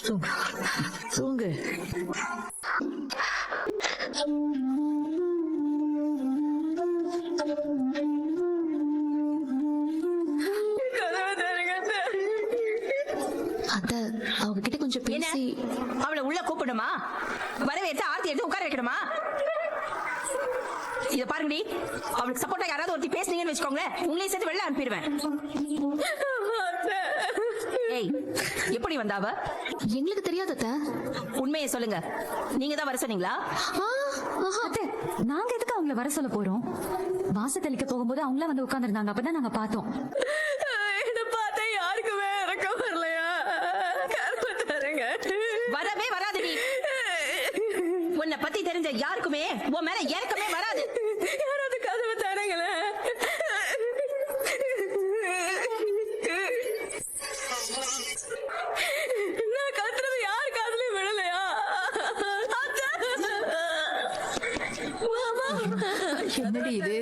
தூங்கு தூங்கு. அத்த அவங்க கிட்ட கொஞ்சம் பேசி அவளை உள்ள கூப்பிடுமா? வரவேற்று ஆர்த்தி எடுத்து உட்கார வைக்கணுமா? இத பாருங்கடி, அவளுக்கு சப்போர்ட்டா யாராவது ஒருத்தி பேசுனீங்கன்னு வச்சுக்கோங்களேன், உங்களையும் சேர்த்து வெளில அனுப்பிடுவேன். ஏய், எப்படி வந்தாவ? எங்களுக்கு தெரியாது அத்த. உண்மையை சொல்லுங்க, நீங்க தான் வர சொன்னீங்களா? அத்தை, நாங்க எதுக்கு அவங்கள வர சொல்ல போறோம்? வாச தெளிக்க போகும்போது அவங்கள வந்து உட்கார்ந்துருந்தாங்க, அப்பதான் நாங்க பார்த்தோம். என்ன பார்த்தா யாருக்குமே இறக்கம் வரலையா? வரவே வராதுடி. உன்னை பத்தி தெரிஞ்ச யாருக்குமே உன் மேல இறக்கமே வராது. யாராவது கதவை தரங்களே. நான் கத்துறது யாரு காதுலயும் விழலையா? என்னடி இது?